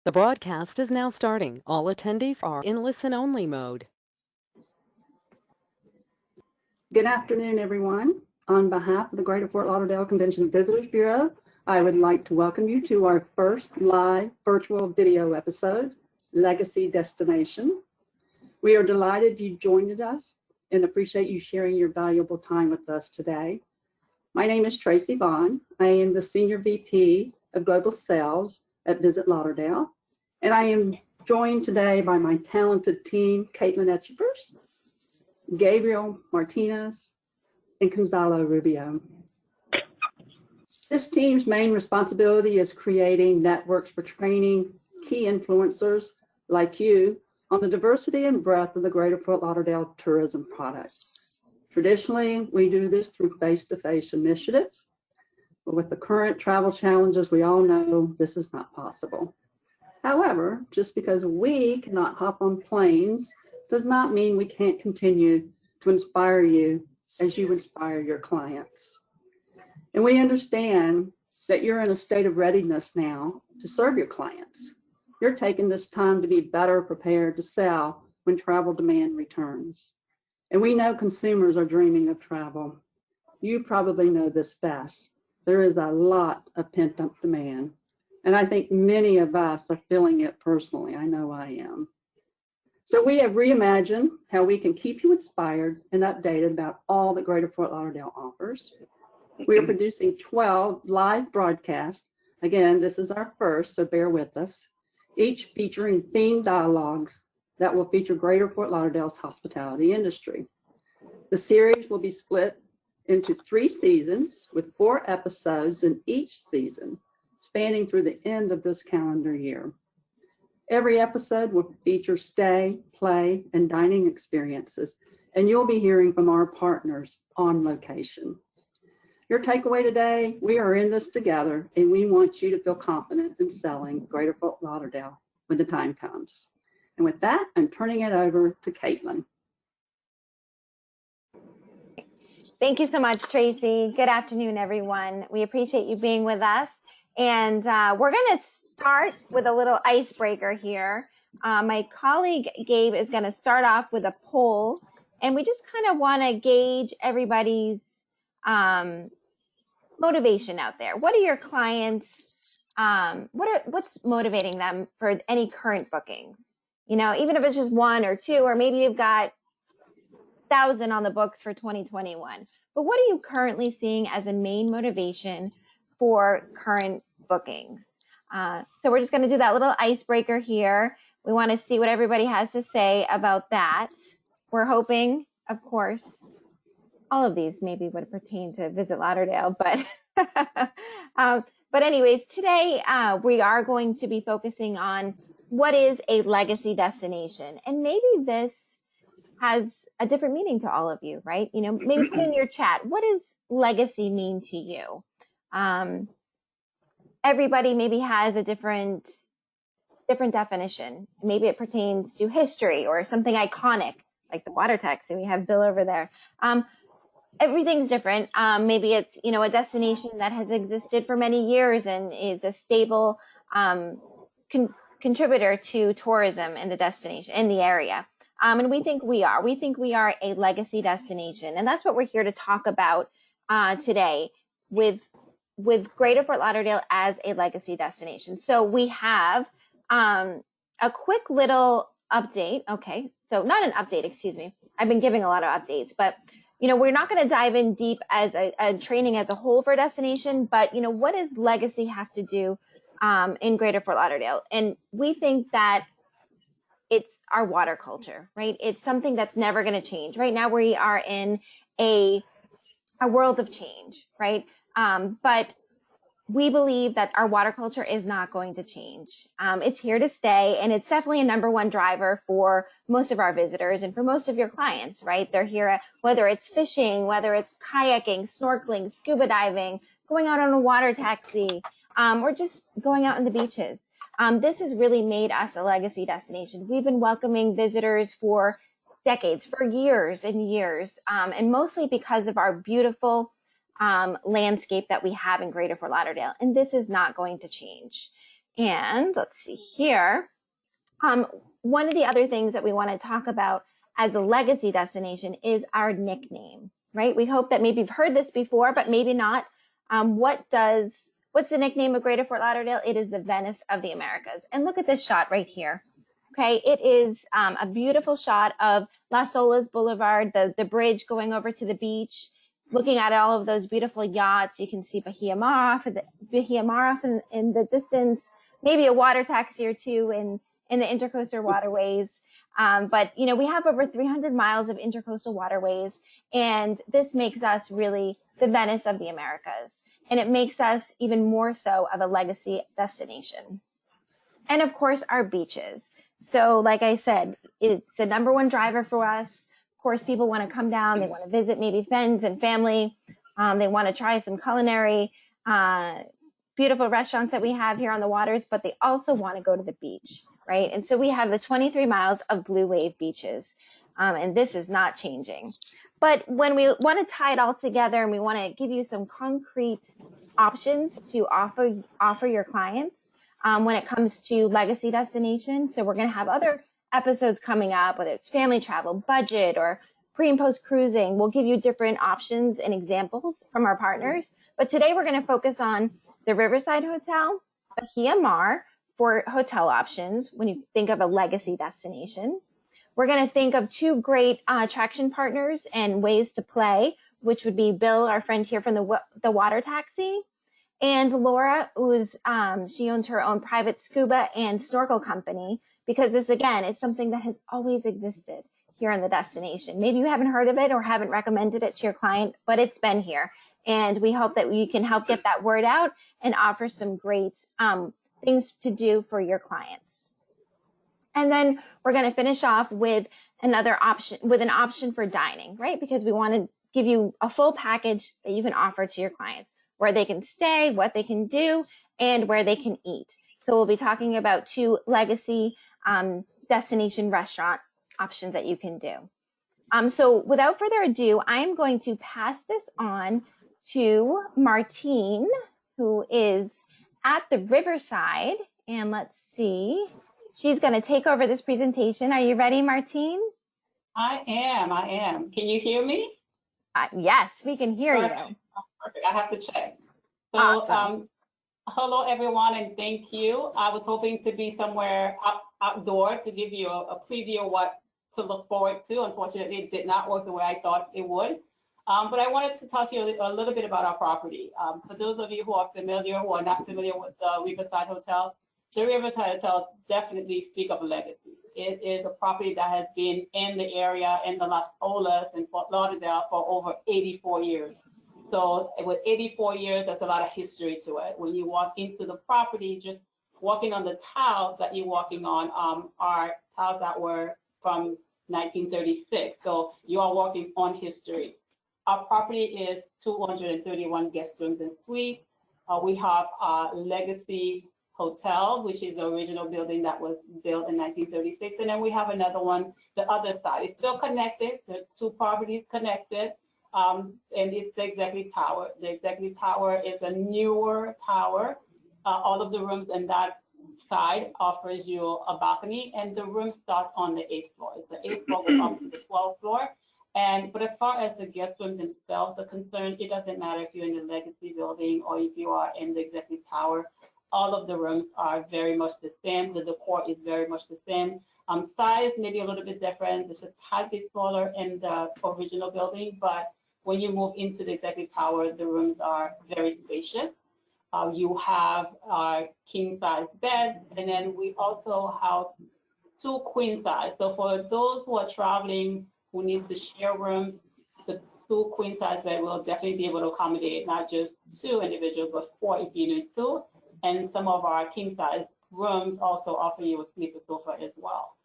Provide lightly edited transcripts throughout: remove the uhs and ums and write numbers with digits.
The broadcast is now starting. All attendees are in listen-only mode. Good afternoon, everyone. On behalf of the Greater Fort Lauderdale Convention and Visitors Bureau, I would like to welcome you to our first live virtual video episode, Legacy Destination. We are delighted you joined us and appreciate you sharing your valuable time with us today. My name is Tracy Vaughn. I am the Senior VP of Global Sales at Visit Lauderdale, and I am joined today by my talented team, Caitlin Etchepers, Gabriel Martinez, and Gonzalo Rubio. This team's main responsibility is creating networks for training key influencers like you on the diversity and breadth of the Greater Fort Lauderdale tourism product. Traditionally, we do this through face-to-face initiatives, but with the current travel challenges, we all know this is not possible. However, just because we cannot hop on planes does not mean we can't continue to inspire you as you inspire your clients. And we understand that you're in a state of readiness now to serve your clients. You're taking this time to be better prepared to sell when travel demand returns. And we know consumers are dreaming of travel. You probably know this best. There is a lot of pent-up demand. And I think many of us are feeling it personally. I know I am. So we have reimagined how we can keep you inspired and updated about all that Greater Fort Lauderdale offers. We are producing 12 live broadcasts. Again, this is our first, so bear with us, each featuring themed dialogues that will feature Greater Fort Lauderdale's hospitality industry. The series will be split into 3 seasons with 4 episodes in each season, spanning through the end of this calendar year. Every episode will feature stay, play, and dining experiences, and you'll be hearing from our partners on location. Your takeaway today, we are in this together, and we want you to feel confident in selling Greater Fort Lauderdale when the time comes. And with that, I'm turning it over to Caitlin. Thank you so much, Tracy. Good afternoon, everyone. We appreciate you being with us. And we're going to start with a little icebreaker here. My colleague Gabe is going to start off with a poll, and we just kind of want to gauge everybody's motivation out there. What are your clients? What's motivating them for any current bookings? You know, even if it's just 1 or 2, or maybe you've got 1,000 on the books for 2021. But what are you currently seeing as a main motivation for current bookings? So we're just going to do that little icebreaker here. We want to see what everybody has to say about that. We're hoping, of course, all of these maybe would pertain to Visit Lauderdale, but but anyways, today we are going to be focusing on what is a legacy destination, and maybe this has a different meaning to all of you, right? You know, maybe put in your chat, what does legacy mean to you? Everybody maybe has a different definition. Maybe it pertains to history or something iconic, like the water taxi. We have Bill over there. Everything's different. Maybe it's, you know, a destination that has existed for many years and is a stable contributor to tourism in the destination, in the area. And we think we are. We think we are a legacy destination, and that's what we're here to talk about today with Greater Fort Lauderdale as a legacy destination. So we have a quick little update. Okay, so not an update, excuse me. I've been giving a lot of updates, but you know, we're not going to dive in deep as a training as a whole for a destination, but you know, what does legacy have to do in Greater Fort Lauderdale? And we think that it's our water culture, right? It's something that's never going to change. Right now we are in a world of change, right? But we believe that our water culture is not going to change. It's here to stay, and it's definitely a #1 driver for most of our visitors and for most of your clients, right? They're here, whether it's fishing, whether it's kayaking, snorkeling, scuba diving, going out on a water taxi, or just going out on the beaches. This has really made us a legacy destination. We've been welcoming visitors for decades, for years and years, and mostly because of our beautiful landscape that we have in Greater Fort Lauderdale. And this is not going to change. And let's see here. One of the other things that we want to talk about as a legacy destination is our nickname, right? We hope that maybe you've heard this before, but maybe not. What's the nickname of Greater Fort Lauderdale? It is the Venice of the Americas. And look at this shot right here. Okay, it is a beautiful shot of Las Olas Boulevard, the bridge going over to the beach, looking at all of those beautiful yachts. You can see Bahia Mar in the distance, maybe a water taxi or two in the intercoastal waterways. But, you know, we have over 300 miles of intercoastal waterways, and this makes us really the Venice of the Americas. And it makes us even more so of a legacy destination. And of course, our beaches. So like I said, it's the number one driver for us. Of course, people want to come down. They want to visit maybe friends and family. They want to try some culinary, beautiful restaurants that we have here on the waters, but they also want to go to the beach, right? And so we have the 23 miles of blue wave beaches, and this is not changing. But when we want to tie it all together and we want to give you some concrete options to offer your clients when it comes to legacy destination, so we're going to have other episodes coming up, whether it's family travel, budget, or pre and post cruising. We'll give you different options and examples from our partners. But today we're going to focus on the Riverside Hotel, Bahia Mar for hotel options when you think of a legacy destination. We're going to think of two great attraction partners and ways to play, which would be Bill, our friend here from the water taxi, and Laura, she owns her own private scuba and snorkel company, because this, again, it's something that has always existed here in the destination. Maybe you haven't heard of it or haven't recommended it to your client, but it's been here. And we hope that we can help get that word out and offer some great things to do for your clients. And then we're going to finish off with another option, with an option for dining, right? Because we want to give you a full package that you can offer to your clients, where they can stay, what they can do, and where they can eat. So we'll be talking about two legacy destination restaurant options that you can do. So without further ado, I'm going to pass this on to Martine, who is at the Riverside. And let's see, she's going to take over this presentation. Are you ready, Martine? I am. Can you hear me? Yes, we can hear you. Perfect. I have to check. So, awesome. Hello, everyone, and thank you. I was hoping to be somewhere outdoors to give you a preview of what to look forward to. Unfortunately, it did not work the way I thought it would. But I wanted to talk to you a little bit about our property. For those of you who are familiar, who are not familiar with the Riverside Hotel, the Riverside Hotel definitely speak of a legacy. It is a property that has been in the area, in the Las Olas in Fort Lauderdale, for over 84 years. So with 84 years, that's a lot of history to it. When you walk into the property, just walking on the tiles that you're walking on are tiles that were from 1936. So you are walking on history. Our property is 231 guest rooms and suites. We have a legacy hotel, which is the original building that was built in 1936. And then we have another one, the other side. It's still connected, the two properties connected. And it's the Executive Tower. The Executive Tower is a newer tower. All of the rooms in that side offers you a balcony, and the room starts on the 8th floor. It's the 8th floor goes up to the 12th floor. But as far as the guest rooms themselves are concerned, it doesn't matter if you're in the Legacy building or if you are in the Executive Tower. All of the rooms are very much the same. The decor is very much the same. Size maybe a little bit different. It's a tad bit smaller in the original building, but when you move into the Executive Tower, the rooms are very spacious. You have king size beds, and then we also house 2 queen size. So for those who are traveling, who need to share rooms, the 2 queen size bed will definitely be able to accommodate not just 2 individuals, but 4 if you need 2. And some of our king size rooms also offer you a sleeper sofa as well.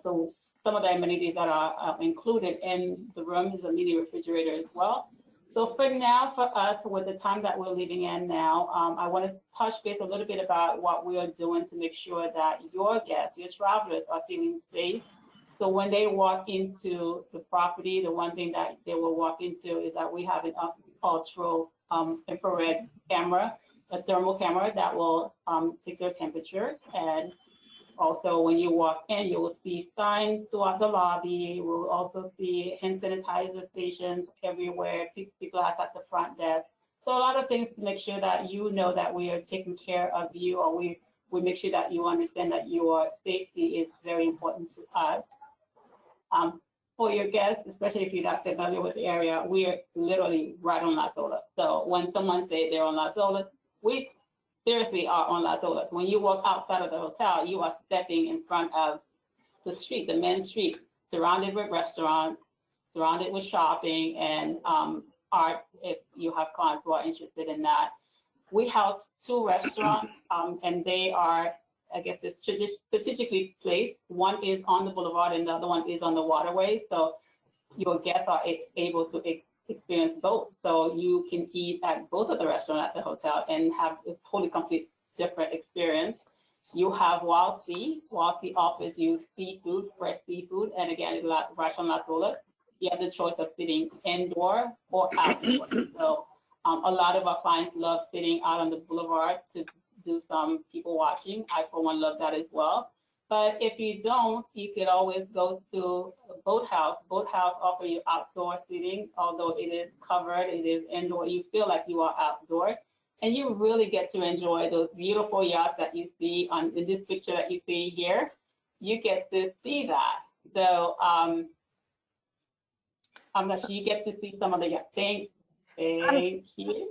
So some of the amenities that are included in the room is a mini refrigerator as well. So for now, for us, with the time that we're living in now, I want to touch base a little bit about what we are doing to make sure that your guests, your travelers, are feeling safe. So when they walk into the property, the one thing that they will walk into is that we have an ultra infrared camera a thermal camera that will take their temperature. And also, when you walk in, you will see signs throughout the lobby. You will also see hand sanitizer stations everywhere, glass at the front desk. So a lot of things to make sure that you know that we are taking care of you, or we make sure that you understand that your safety is very important to us. For your guests, especially if you're not familiar with the area, we are literally right on Las Olas. So when someone says they're on Las Olas, we seriously are on Las Olas. When you walk outside of the hotel, you are stepping in front of the street, the main street, surrounded with restaurants, surrounded with shopping and art, if you have clients who are interested in that. We house 2 restaurants, and they are, I guess, it's strategically placed. One is on the boulevard and the other one is on the waterway. So your guests are able to experience both. So you can eat at both of the restaurants at the hotel and have a totally complete different experience. You have Wild Sea. Wild Sea offers you seafood, fresh seafood, and again, it's right on Las Olas. You have the choice of sitting indoor or outdoor. So a lot of our clients love sitting out on the boulevard to do some people watching. I, for one, love that as well. But if you don't, you could always go to a Boathouse. Boathouse offers you outdoor seating, although it is covered, it is indoor. You feel like you are outdoor. And you really get to enjoy those beautiful yachts that you see in this picture that you see here. You get to see that. So I'm not sure you get to see some of the yachts. Thank you.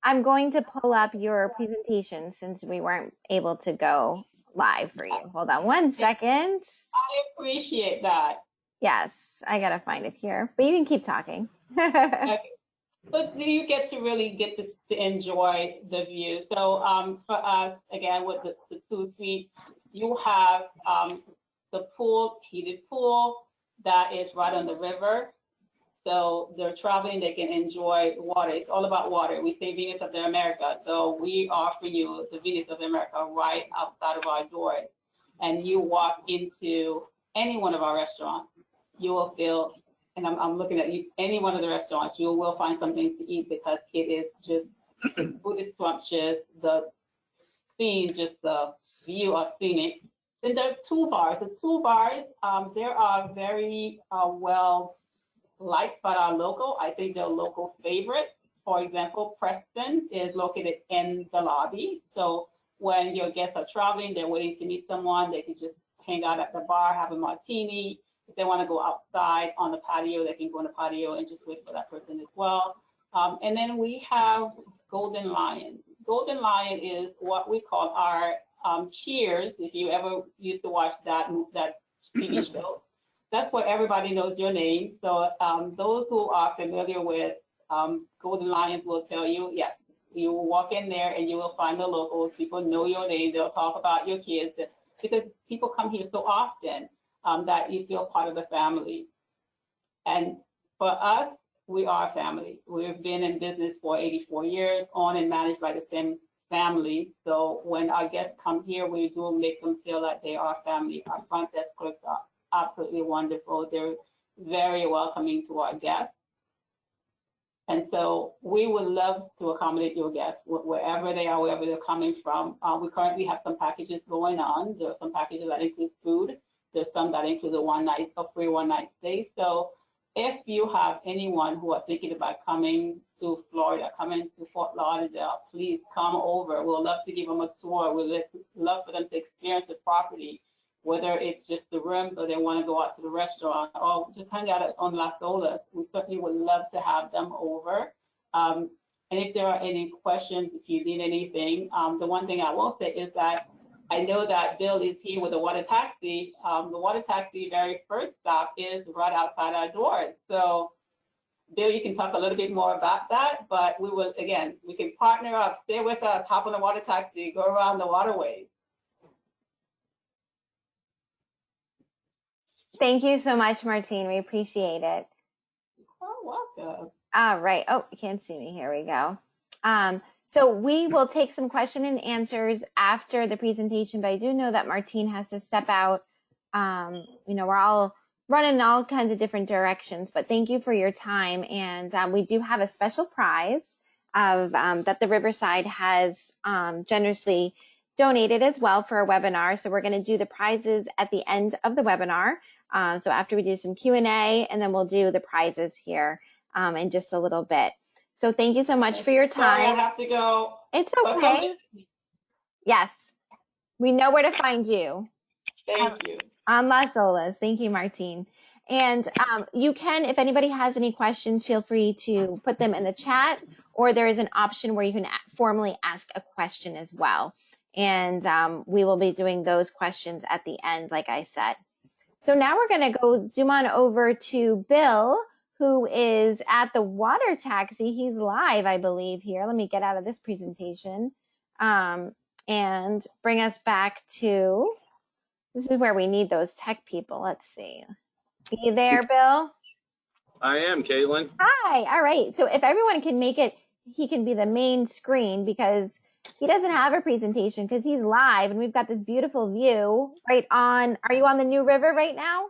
I'm going to pull up your presentation since we weren't able to go live for you. Hold on one second. I appreciate that. Yes, I gotta find it here, but you can keep talking. Okay. So you get to really get to enjoy the view. So for us, again, with the 2-suite, you have the pool, heated pool that is right on the river. So they're traveling, they can enjoy water. It's all about water. We say Venus of the America. So we offer you the Venus of America right outside of our doors. And you walk into any one of our restaurants, you will feel, and I'm looking at you, any one of the restaurants, you will find something to eat because it is just, food is sumptuous, the scene, just the view of scenic. Then there are 2 bars. The 2 bars, they are very well liked by our local. I think they're local favorites. For example, Preston is located in the lobby. So when your guests are traveling, they're waiting to meet someone, they can just hang out at the bar, have a martini. If they want to go outside on the patio, they can go on the patio and just wait for that person as well. And then we have Golden Lion. Golden Lion is what we call our Cheers. If you ever used to watch that TV show, that's where everybody knows your name. So those who are familiar with Golden Lions will tell you, yes, you will walk in there and you will find the locals. People know your name. They'll talk about your kids because people come here so often that you feel part of the family. And for us, we are a family. We've been in business for 84 years, owned and managed by the same family. So when our guests come here, we do make them feel like they are family. Our front desk clerks are absolutely wonderful. They're very welcoming to our guests. And so we would love to accommodate your guests wherever they are, wherever they're coming from. We currently have some packages going on. There are some packages that include food. There's some that include a free one-night stay. So if you have anyone who are thinking about coming to Florida, coming to Fort Lauderdale, please come over. We'll love to give them a tour. We'd love for them to experience the property, whether it's just the rooms or they want to go out to the restaurant or just hang out on Las Olas. We certainly would love to have them over. And if there are any questions, if you need anything, the one thing I will say is that I know that Bill is here with the water taxi. The water taxi very first stop is right outside our doors. So Bill, you can talk a little bit more about that, but we will, again, we can partner up, stay with us, hop on the water taxi, go around the waterways. Thank you so much, Martine. We appreciate it. Oh, welcome. All right. Oh, you can't see me. Here we go. So we will take some question and answers after the presentation, but I do know that Martine has to step out. We're all running all kinds of different directions, but thank you for your time. And we do have a special prize of that the Riverside has generously donated as well for a webinar. So we're going to do the prizes at the end of the webinar. So after we do some Q&A, and then we'll do the prizes here in just a little bit. So thank you so much for your time. Sorry, I have to go. It's okay. Yes, we know where to find you. Thank you. On Las Olas. Thank you, Martine. And you can, if anybody has any questions, feel free to put them in the chat, or there is an option where you can formally ask a question as well. And we will be doing those questions at the end, like I said. So now we're going to go zoom on over to Bill, who is at the water taxi. He's live, I believe, here. Let me get out of this presentation and bring us back to, this is where we need those tech people. Let's see. Are you there, Bill? I am, Caitlin. Hi. All right. So if everyone can make it, he can be the main screen because he doesn't have a presentation because he's live and we've got this beautiful view right on. Are you on the New River right now?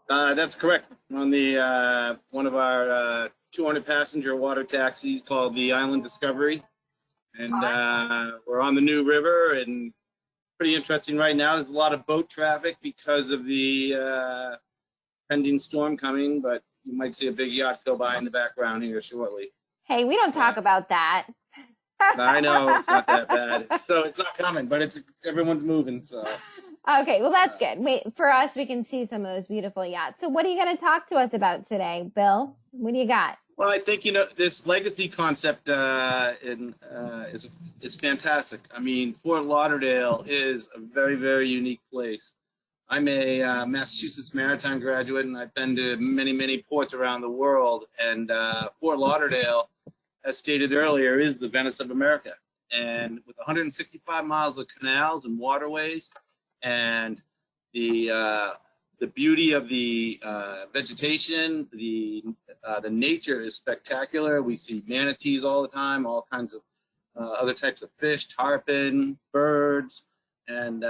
That's correct. On the one of our 200 passenger water taxis called the Island Discovery. And we're on the New River, and pretty interesting right now. There's a lot of boat traffic because of the pending storm coming, but you might see a big yacht go by in the background here shortly. Hey, we don't talk about that. I know it's not that bad. So it's not coming, but it's everyone's moving. So okay, well that's good. Wait, for us, we can see some of those beautiful yachts. So what are you going to talk to us about today, Bill? What do you got? Well, I think this legacy concept is fantastic. I mean, Fort Lauderdale is a very, very unique place. I'm a Massachusetts maritime graduate, and I've been to many, many ports around the world. And Fort Lauderdale, as stated earlier, is the Venice of America. And with 165 miles of canals and waterways, and the beauty of the vegetation, the nature is spectacular. We see manatees all the time, all kinds of other types of fish, tarpon, birds, and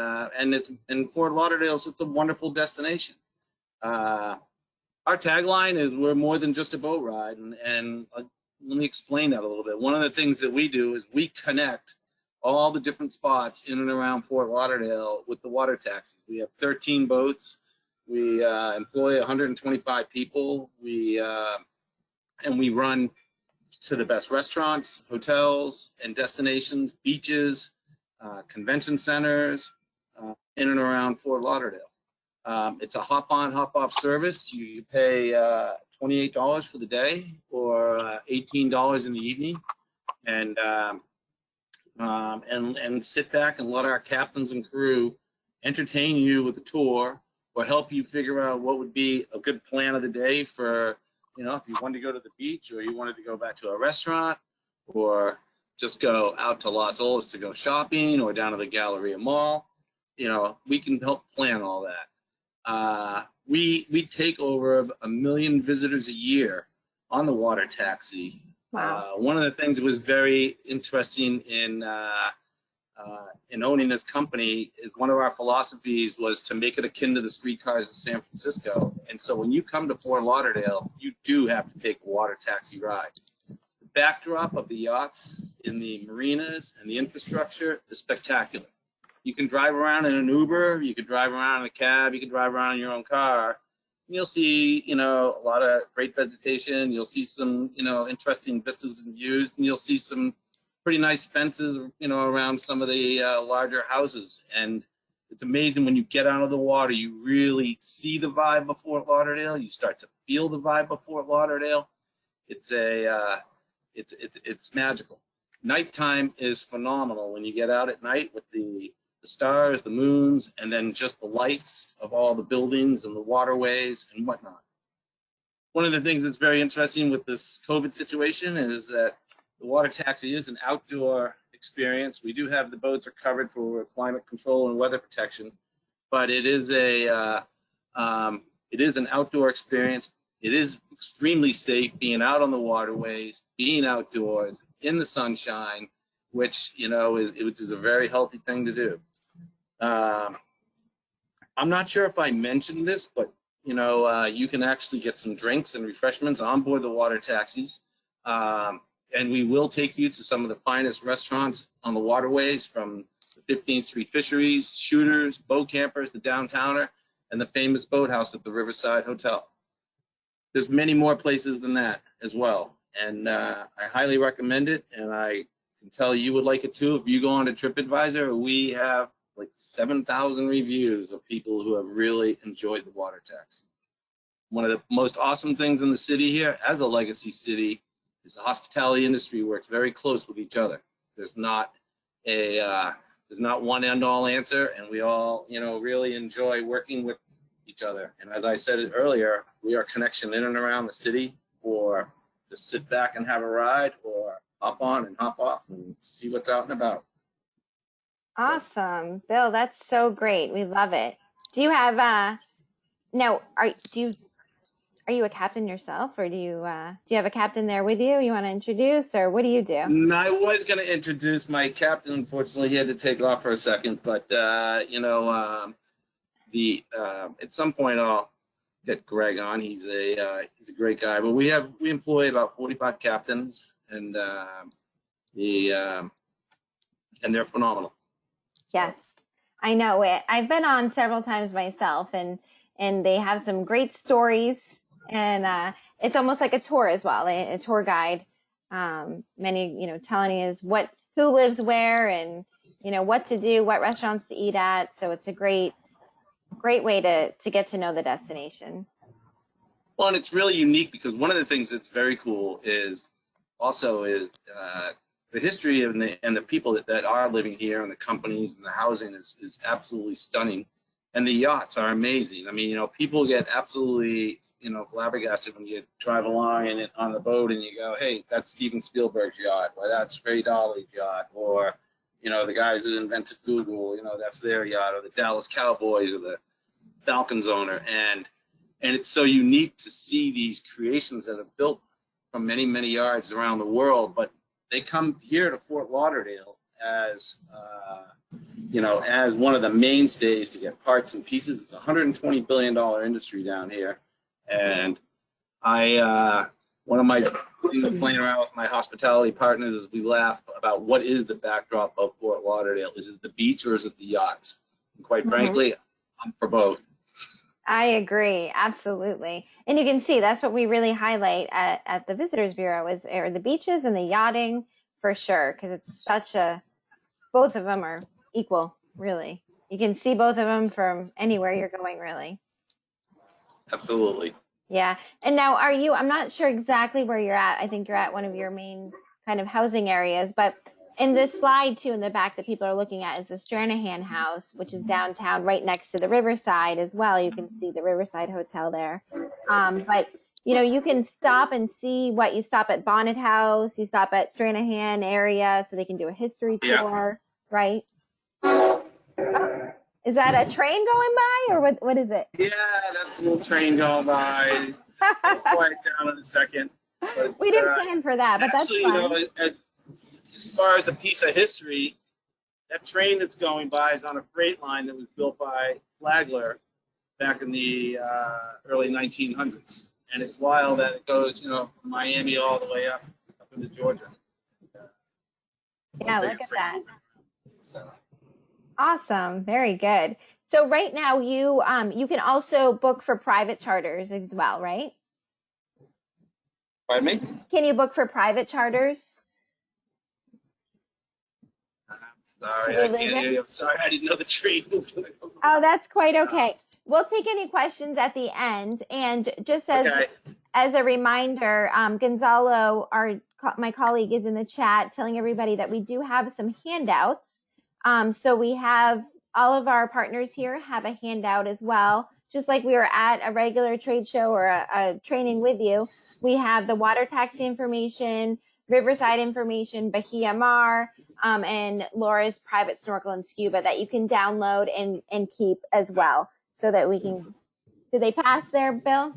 Fort Lauderdale is just a wonderful destination. Our tagline is we're more than just a boat ride, and let me explain that a little bit. One of the things that we do is we connect all the different spots in and around Fort Lauderdale with the water taxis. We have 13 boats. We employ 125 people. And we run to the best restaurants, hotels, and destinations, beaches, convention centers, in and around Fort Lauderdale. It's a hop-on, hop-off service. You pay $28 for the day, or $18 in the evening, and sit back and let our captains and crew entertain you with a tour, or help you figure out what would be a good plan of the day for, if you wanted to go to the beach, or you wanted to go back to a restaurant, or just go out to Las Olas to go shopping, or down to the Galleria Mall. We can help plan all that. We take over 1 million visitors a year on the water taxi. Wow. One of the things that was very interesting in owning this company is one of our philosophies was to make it akin to the streetcars of San Francisco. And so when you come to Fort Lauderdale, you do have to take a water taxi ride. The backdrop of the yachts in the marinas and the infrastructure is spectacular. You can drive around in an Uber, you could drive around in a cab, you could drive around in your own car. And you'll see, a lot of great vegetation. You'll see some, interesting vistas and views, and you'll see some pretty nice fences, around some of the larger houses. And it's amazing when you get out of the water, you really see the vibe of Fort Lauderdale. You start to feel the vibe of Fort Lauderdale. It's magical. Nighttime is phenomenal when you get out at night with the stars, the moons, and then just the lights of all the buildings and the waterways and whatnot. One of the things that's very interesting with this COVID situation is that the water taxi is an outdoor experience. We do have the boats are covered for climate control and weather protection, but it is an outdoor experience. It is extremely safe being out on the waterways, being outdoors in the sunshine, which is a very healthy thing to do. I'm not sure if I mentioned this, but you can actually get some drinks and refreshments on board the water taxis. And we will take you to some of the finest restaurants on the waterways, from the 15th Street Fisheries, Shooters, Boat Campers, the Downtowner, and the famous boathouse at the Riverside Hotel. There's many more places than that as well. And I highly recommend it. And I can tell you would like it too. If you go on to TripAdvisor, we have like 7,000 reviews of people who have really enjoyed the water taxi. One of the most awesome things in the city here, as a legacy city, is the hospitality industry works very close with each other. There's not one end-all answer, and we all, really enjoy working with each other. And as I said earlier, we are a connection in and around the city for just sit back and have a ride, or hop on and hop off and see what's out and about. Awesome, Bill. That's so great. We love it. Do you have now? Are you a captain yourself, or do you have a captain there with you? You want to introduce, or what do you do? I was going to introduce my captain. Unfortunately, he had to take off for a second. But at some point I'll get Greg on. He's a great guy. But we employ about 45 captains, and they're phenomenal. Yes, I know it. I've been on several times myself, and they have some great stories. And it's almost like a tour as well, a tour guide. Many, telling us who lives where, and what to do, what restaurants to eat at. So it's a great way to get to know the destination. Well, and it's really unique because one of the things that's very cool is the history and the people that are living here, and the companies and the housing is absolutely stunning. And the yachts are amazing. I mean, people get absolutely, flabbergasted when you drive along on the boat and you go, hey, that's Steven Spielberg's yacht, or that's Ray Dolly's yacht, or, the guys that invented Google, that's their yacht, or the Dallas Cowboys, or the Falcons owner. And it's so unique to see these creations that are built from many, many yards around the world, but they come here to Fort Lauderdale as as one of the mainstays to get parts and pieces. It's a $120 billion industry down here. And one of my things playing around with my hospitality partners is we laugh about what is the backdrop of Fort Lauderdale. Is it the beach or is it the yachts? And quite frankly, I'm for both. I agree, absolutely. And you can see that's what we really highlight at the Visitors Bureau are the beaches and the yachting, for sure, because it's both of them are equal, really. You can see both of them from anywhere you're going, really. Absolutely. Yeah. And now I'm not sure exactly where you're at. I think you're at one of your main kind of housing areas, but in this slide too, in the back that people are looking at is the Stranahan House, which is downtown right next to the Riverside as well. You can see the Riverside Hotel there. But you can stop and see what you stop at Bonnet House, you stop at Stranahan area, so they can do a history tour, right? Oh, is that a train going by, or what is it? Yeah, that's a little train going by. I'll quiet down in a second. But, we didn't plan for that, but actually, that's fun. As far as a piece of history, that train that's going by is on a freight line that was built by Flagler back in the early 1900s. And it's wild that it goes, from Miami all the way up into Georgia. Yeah, look at that. So. Awesome. Very good. So right now you can also book for private charters as well, right? Pardon me? Can you book for private charters? Sorry, I can't hear you. I'm sorry, I didn't know the train was going to come. Oh, that's quite okay. We'll take any questions at the end. And just as a reminder, Gonzalo, my colleague, is in the chat telling everybody that we do have some handouts. So we have all of our partners here have a handout as well. Just like we were at a regular trade show or a training with you, we have the water taxi information, Riverside information, Bahia Mar, and Laura's private snorkel and scuba that you can download and keep as well, so that we can. Did they pass there, Bill?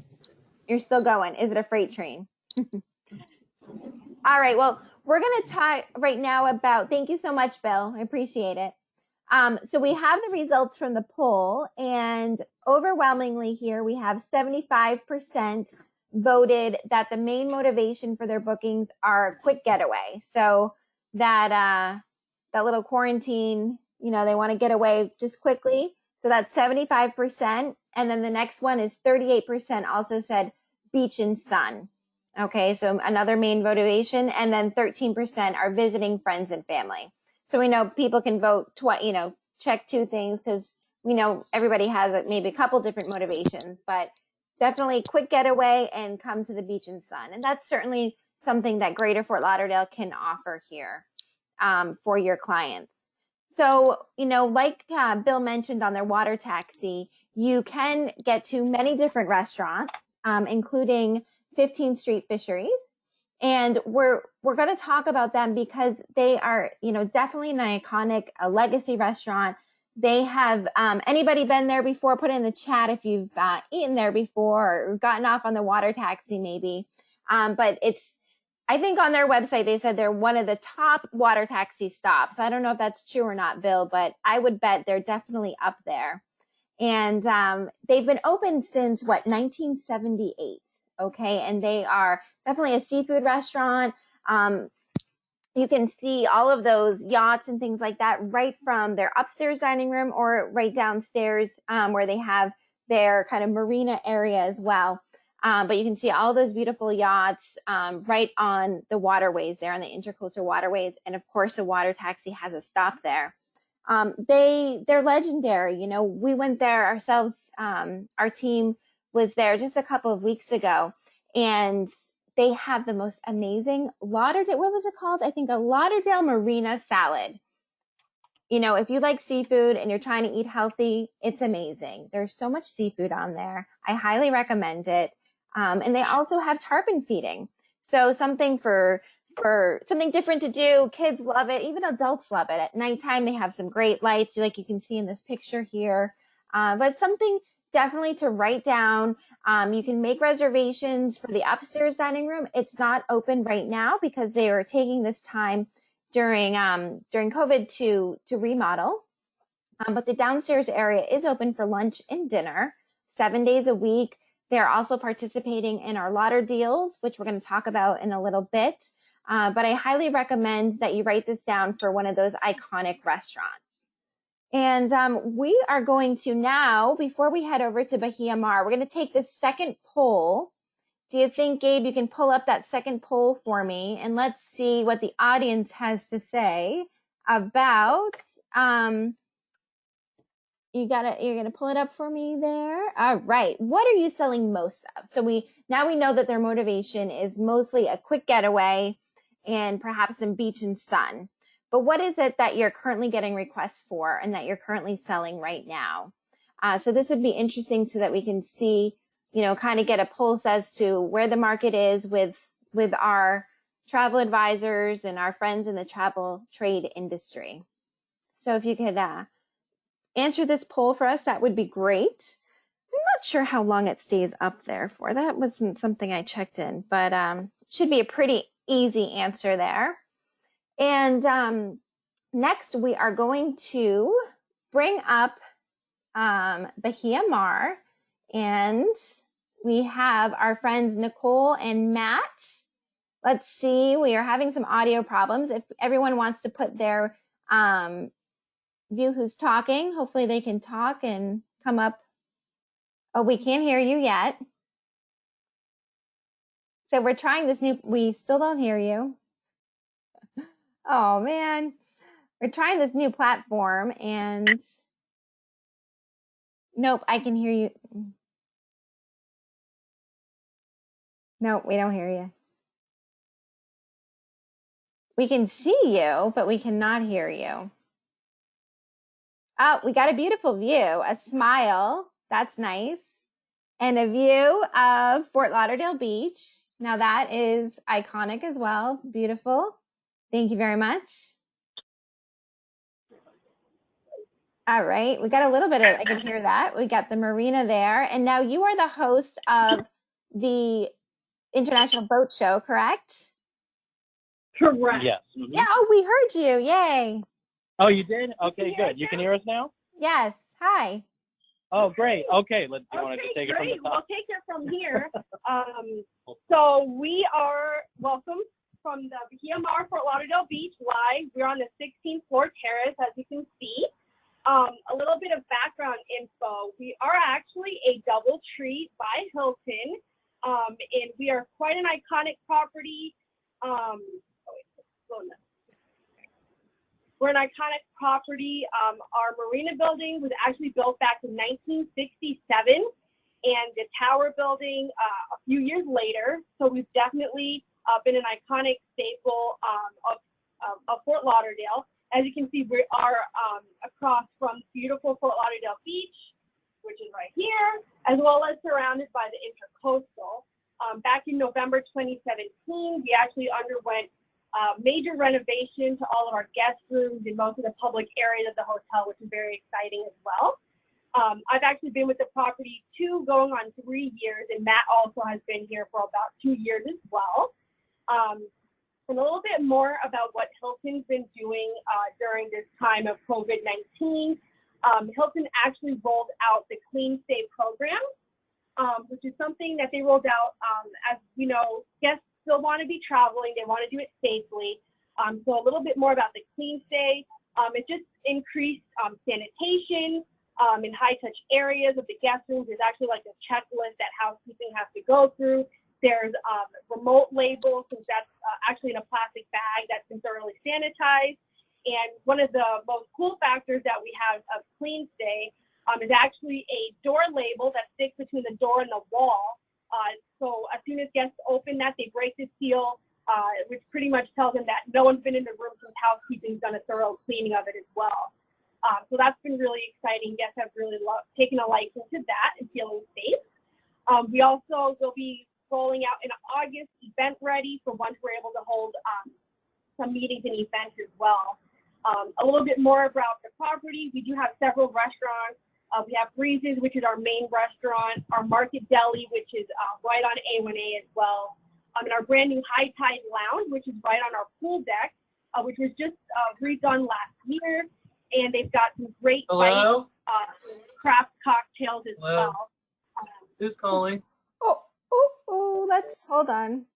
You're still going. Is it a freight train? All right. Well, we're going to talk right now about. Thank you so much, Bill. I appreciate it. So we have the results from the poll, and overwhelmingly here we have 75% voted that the main motivation for their bookings are quick getaway. So that little quarantine, you know, they want to get away just quickly. So that's 75%. And then the next one is 38% also said beach and sun. Okay, so another main motivation. And then 13% are visiting friends and family. So we know people can vote, check two things, because we know everybody has maybe a couple different motivations, but definitely quick getaway and come to the beach and sun. And that's certainly something that Greater Fort Lauderdale can offer here for your clients. So, you know, like Bill mentioned on their water taxi, you can get to many different restaurants, including 15th Street Fisheries. And we're going to talk about them because they are, you know, definitely an iconic, a legacy restaurant. They have, anybody been there before? Put in the chat if you've eaten there before or gotten off on the water taxi maybe. But I think on their website, they said they're one of the top water taxi stops. I don't know if that's true or not, Bill, but I would bet they're definitely up there. And they've been open since, 1978. Okay. And they are definitely a seafood restaurant. You can see all of those yachts and things like that right from their upstairs dining room or right downstairs where they have their kind of marina area as well. But you can see all those beautiful yachts right on the waterways there, on the intercoastal waterways. And of course, the water taxi has a stop there. They're legendary. You know, we went there ourselves. Our team was there just a couple of weeks ago, and they have the most amazing Lauderdale, what was it called? I think a Lauderdale Marina salad. You know, if you like seafood and you're trying to eat healthy, it's amazing. There's so much seafood on there. I highly recommend it. And they also have tarpon feeding. So something for something different to do. Kids love it. Even adults love it. At nighttime, they have some great lights, like you can see in this picture here. But something definitely to write down. You can make reservations for the upstairs dining room. It's not open right now because they are taking this time during COVID to remodel. But the downstairs area is open for lunch and dinner 7 days a week. They're also participating in our Lauder deals, which we're going to talk about in a little bit. But I highly recommend that you write this down for one of those iconic restaurants. And we are going to now, before we head over to Bahia Mar, we're going to take the second poll. Do you think, Gabe, you can pull up that second poll for me? And let's see what the audience has to say about, you're going to pull it up for me there. All right. What are you selling most of? So now we know that their motivation is mostly a quick getaway and perhaps some beach and sun. But what is it that you're currently getting requests for and that you're currently selling right now? So this would be interesting so that we can see, you know, kind of get a pulse as to where the market is with our travel advisors and our friends in the travel trade industry. So if you could answer this poll for us, that would be great. I'm not sure how long it stays up there for. That wasn't something I checked in, but should be a pretty easy answer there. And next, we are going to bring up Bahia Mar, and we have our friends Nicole and Matt. Let's see, we are having some audio problems. If everyone wants to put their view who's talking, hopefully they can talk and come up. Oh, we can't hear you yet. So we're trying this we still don't hear you. Oh man, we're trying this new platform and nope, I can hear you. Nope, we don't hear you. We can see you, but we cannot hear you. Oh, we got a beautiful view, a smile. That's nice. And a view of Fort Lauderdale Beach. Now that is iconic as well. Beautiful. Thank you very much. All right. We got a little bit of, I can hear that. We got the marina there. And now you are the host of the International Boat Show, correct? Correct. Yes. Mm-hmm. Yeah. Oh, we heard you. Yay. Oh, you did? Okay, good. You can hear us now? Yes. Hi. Oh, great. Okay, let's. You want to take it from the top? We'll take it from here. So we are welcome from the Bahia Mar Fort Lauderdale Beach live. We're on the 16th floor terrace, as you can see. A little bit of background info. We are actually a DoubleTree by Hilton, and we are quite an iconic property. We're an iconic property. Our marina building was actually built back in 1967, and the tower building a few years later. So we've definitely been an iconic staple of Fort Lauderdale. As you can see, we are across from beautiful Fort Lauderdale Beach, which is right here, as well as surrounded by the Intercoastal. Back in November 2017, we actually underwent major renovation to all of our guest rooms and most of the public areas of the hotel, which is very exciting as well. I've actually been with the property going on 3 years, and Matt also has been here for about 2 years as well. And a little bit more about what Hilton's been doing during this time of COVID-19. Hilton actually rolled out the Clean Stay program, which is something that they rolled out. As we know, guests still want to be traveling. They want to do it safely. So a little bit more about the Clean Stay. It just increased sanitation in high-touch areas of the guest rooms. There's actually like a checklist that housekeeping has to go through. There's remote labels, since that's actually in a plastic bag that's been thoroughly sanitized. And one of the most cool factors that we have of Clean Stay is actually a door label that sticks between the door and the wall. So as soon as guests open that, they break the seal, which pretty much tells them that no one's been in the room since housekeeping's done a thorough cleaning of it as well. So that's been really exciting. Guests have really taken a liking to that and feeling safe. We also will be rolling out in August event ready for once we're able to hold some meetings and events as well. A little bit more about the property. We do have several restaurants. We have Breezes, which is our main restaurant, our Market Deli, which is right on A1A as well, and our brand new High Tide Lounge, which is right on our pool deck, which was just redone last year. And they've got some great craft cocktails as well. Who's calling? Let's hold on.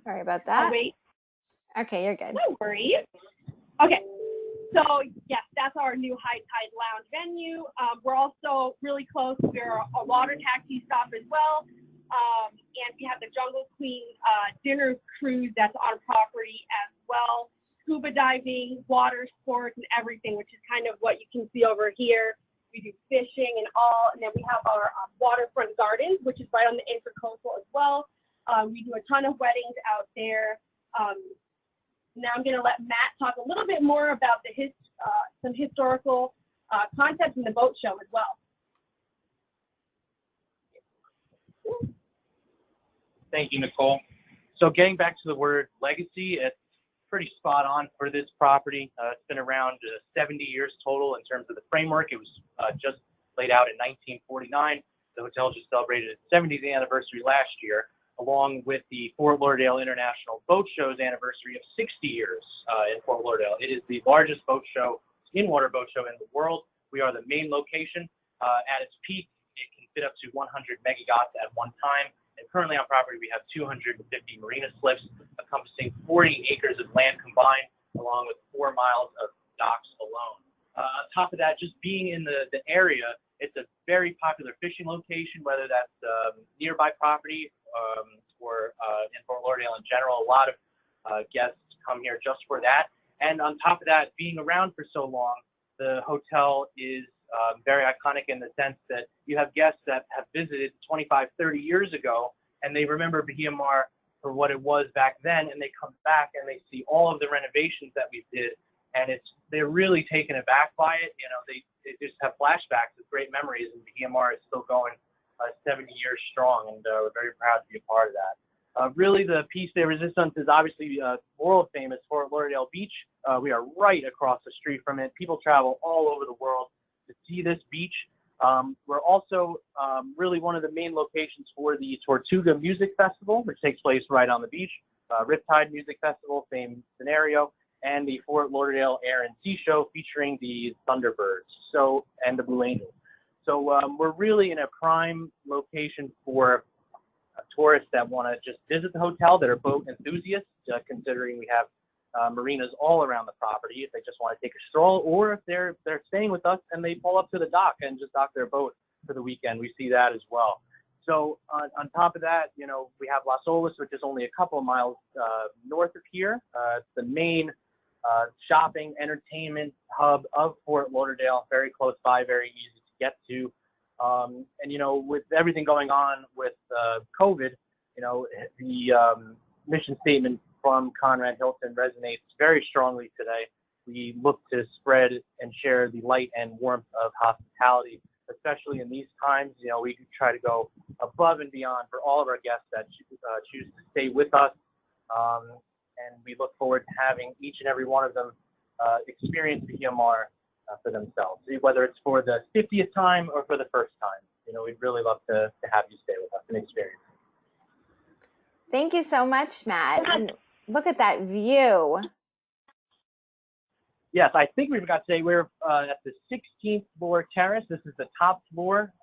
Sorry about that. Oh, wait. Okay, you're good. No worries. Okay. So, yes, that's our new High Tide Lounge venue. We're also really close. We're a water taxi stop as well. And we have the Jungle Queen dinner cruise that's on property as well. Scuba diving, water sports, and everything, which is kind of what you can see over here. We do fishing and all. And then we have our waterfront gardens, which is right on the Intercoastal as well. We do a ton of weddings out there. Now I'm going to let Matt talk a little bit more about some historical concepts in the boat show as well. Thank you, Nicole. So getting back to the word legacy, it's pretty spot on for this property. It's been around 70 years total in terms of the framework. It was just laid out in 1949. The hotel just celebrated its 70th anniversary last year, along with the Fort Lauderdale International Boat Show's anniversary of 60 years in Fort Lauderdale. It is the largest boat show, in-water boat show in the world. We are the main location. At its peak, it can fit up to 100 megawatts at one time. And currently on property, we have 250 marina slips encompassing 40 acres of land combined, along with 4 miles of docks alone. On top of that, just being in the area, it's a very popular fishing location, whether that's nearby property or in Fort Lauderdale in general. A lot of guests come here just for that. And on top of that, being around for so long, the hotel is very iconic in the sense that you have guests that have visited 25, 30 years ago, and they remember Bahia Mar for what it was back then, and they come back and they see all of the renovations that we did, and they're really taken aback by it. You know, they just have flashbacks of great memories, and Bahia Mar is still going 70 years strong, and we're very proud to be a part of that. Really, the piece de resistance is obviously world famous Fort Lauderdale Beach. We are right across the street from it. People travel all over the world to see this beach. We're also really one of the main locations for the Tortuga Music Festival, which takes place right on the beach. Riptide Music Festival, same scenario, and the Fort Lauderdale Air and Sea Show featuring the Thunderbirds and the Blue Angels. So we're really in a prime location for tourists that want to just visit the hotel that are boat enthusiasts, considering we have marinas all around the property if they just want to take a stroll, or if they're staying with us and they pull up to the dock and just dock their boat for the weekend. We see that as well. So on top of that, you know, we have Las Olas, which is only a couple of miles north of here. It's the main shopping, entertainment hub of Fort Lauderdale, very close by, very easy to get to. And, you know, with everything going on with COVID, you know, the mission statement from Conrad Hilton resonates very strongly today. We look to spread and share the light and warmth of hospitality, especially in these times. You know, we try to go above and beyond for all of our guests that choose to stay with us. And we look forward to having each and every one of them experience the EMR for themselves, whether it's for the 50th time or for the first time. You know, we'd really love to have you stay with us and experience it. Thank you so much, Matt. And look at that view. Yes, I think we forgot to say we're at the 16th floor terrace. This is the top floor.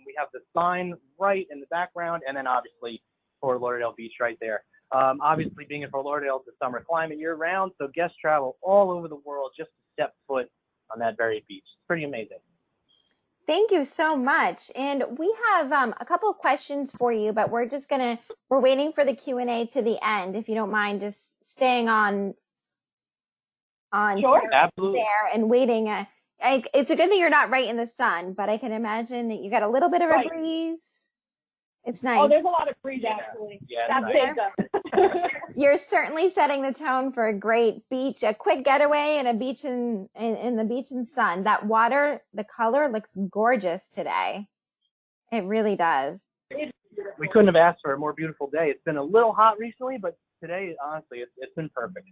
We have the sign right in the background, and then obviously Fort Lauderdale Beach right there. Obviously, being in Fort Lauderdale, it's a summer climate year-round, so guests travel all over the world just to step foot on that very beach. It's pretty amazing. Thank you so much. And we have a couple of questions for you, but we're waiting for the Q&A to the end. If you don't mind just staying on Sure, absolutely. there and waiting. It's a good thing you're not right in the sun, but I can imagine that you got a little bit of a breeze. It's nice. Oh, there's a lot of breeze actually. Yeah, That's nice. You're certainly setting the tone for a great beach, a quick getaway and a beach in the beach and sun. That water, the color looks gorgeous today. It really does. We couldn't have asked for a more beautiful day. It's been a little hot recently, but today, honestly, it's been perfect.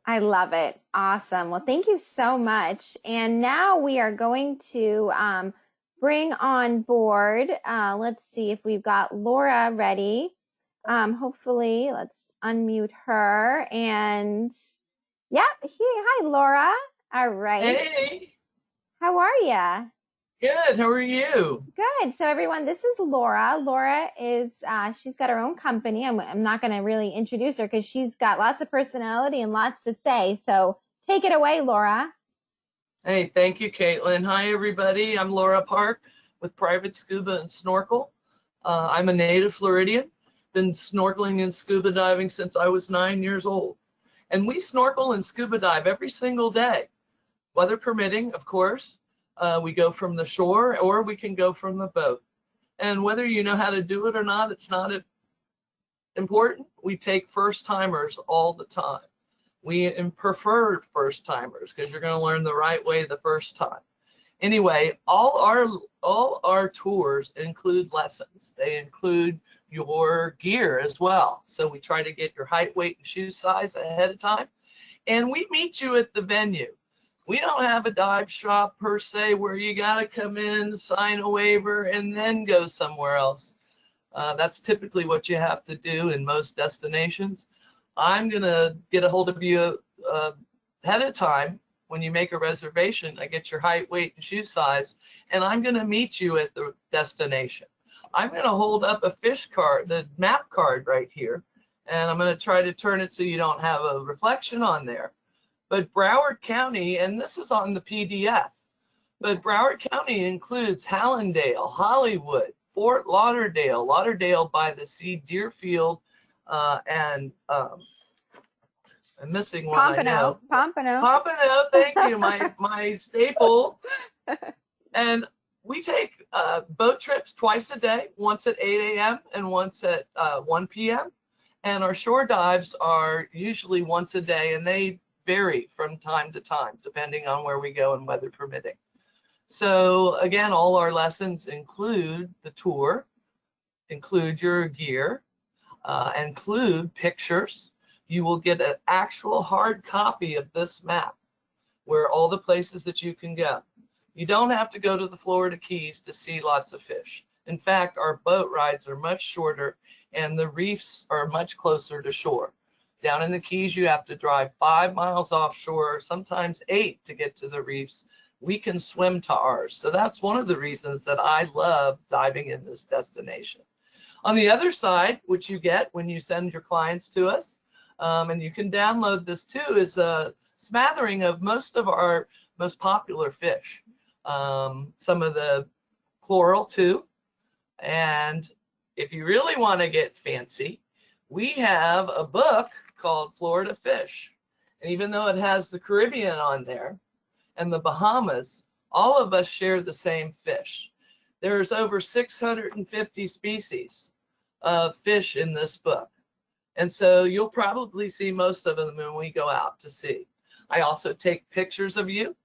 I love it. Awesome. Well, thank you so much. And now we are going to bring on board. Let's see if we've got Laura ready. Hopefully, let's unmute her. And yeah, hi, Laura. All right. Hey, How are you? good. How are you? Good. So everyone, this is Laura. Laura is, she's got her own company. I'm not going to really introduce her because she's got lots of personality and lots to say. So take it away, Laura. Hey, thank you, Caitlin. Hi, everybody. I'm Laura Park with Private Scuba and Snorkel. I'm a native Floridian. Been snorkeling and scuba diving since I was 9 years old. And we snorkel and scuba dive every single day, weather permitting, of course. We go from the shore or we can go from the boat. And whether you know how to do it or not, it's not important. We take first timers all the time. We prefer first timers because you're going to learn the right way the first time. Anyway, all our tours include lessons. They include your gear as well. So we try to get your height, weight, and shoe size ahead of time. And we meet you at the venue. We don't have a dive shop per se where you got to come in, sign a waiver, and then go somewhere else. That's typically what you have to do in most destinations. I'm going to get a hold of you ahead of time. When you make a reservation, I get your height, weight, and shoe size, and I'm going to meet you at the destination. I'm going to hold up a fish card, the map card right here, and I'm going to try to turn it so you don't have a reflection on there. But Broward County, and this is on the PDF, but Broward County includes Hallandale, Hollywood, Fort Lauderdale, Lauderdale by the Sea, Deerfield, and I'm missing one. Pompano. Pompano, thank you, my staple. And we take boat trips twice a day, once at 8 a.m. and once at 1 p.m. And our shore dives are usually once a day, and they vary from time to time, depending on where we go and weather permitting. So again, all our lessons include the tour, include your gear, include pictures. You will get an actual hard copy of this map where all the places that you can go. You don't have to go to the Florida Keys to see lots of fish. In fact, our boat rides are much shorter and the reefs are much closer to shore. Down in the Keys, you have to drive 5 miles offshore, sometimes 8 to get to the reefs. we can swim to ours. So that's one of the reasons that I love diving in this destination. On the other side, which you get when you send your clients to us, and you can download this too, is a smattering of most of our most popular fish. Some of the chloral too. And if you really want to get fancy, we have a book called Florida Fish. And even though it has the Caribbean on there and the Bahamas, all of us share the same fish. There's over 650 species of fish in this book. And so you'll probably see most of them when we go out to sea. I also take pictures of you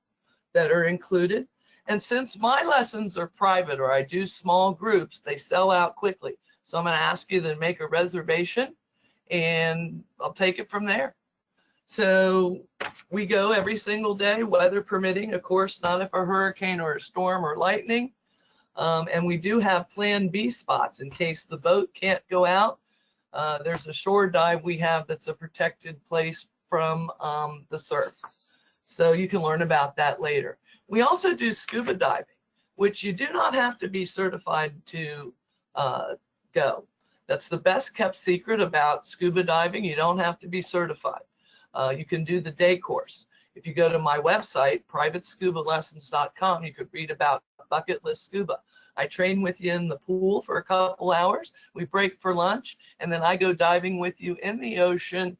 that are included. And since my lessons are private, or I do small groups, they sell out quickly. So I'm going to ask you to make a reservation and I'll take it from there. So we go every single day, weather permitting, of course, not if a hurricane or a storm or lightning. And we do have plan B spots in case the boat can't go out. There's a shore dive we have that's a protected place from the surf. So you can learn about that later. We also do scuba diving, which you do not have to be certified to go. That's the best kept secret about scuba diving. You don't have to be certified. You can do the day course. If you go to my website, privatescubalessons.com, you could read about bucket list scuba. I train with you in the pool for a couple hours. We break for lunch, and then I go diving with you in the ocean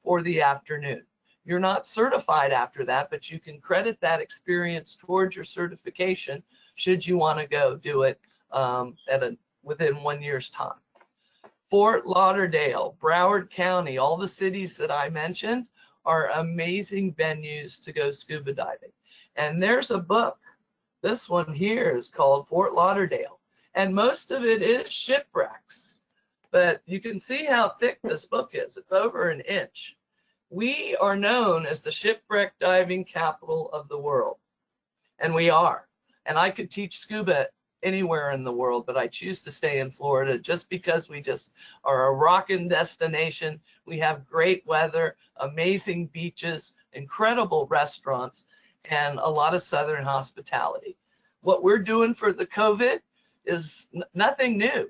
for the afternoon. You're not certified after that, but you can credit that experience towards your certification should you want to go do it within 1 year's time. Fort Lauderdale, Broward County, all the cities that I mentioned are amazing venues to go scuba diving. And there's a book. This one here is called Fort Lauderdale. And most of it is shipwrecks. But you can see how thick this book is. It's over an inch. We are known as the shipwreck diving capital of the world. And we are. And I could teach scuba anywhere in the world, but I choose to stay in Florida just because we just are a rockin' destination. We have great weather, amazing beaches, incredible restaurants, and a lot of Southern hospitality. What we're doing for the COVID is nothing new.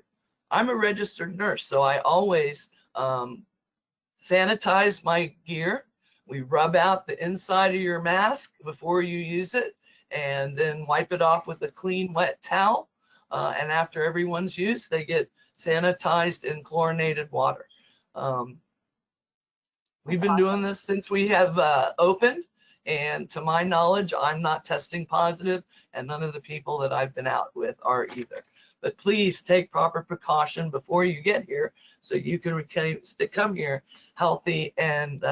I'm a registered nurse, so I always sanitize my gear. We rub out the inside of your mask before you use it, and then wipe it off with a clean, wet towel. And after everyone's used, they get sanitized in chlorinated water. We've been doing this since we have opened, and to my knowledge, I'm not testing positive, and none of the people that I've been out with are either. But please take proper precaution before you get here so you can come here healthy, and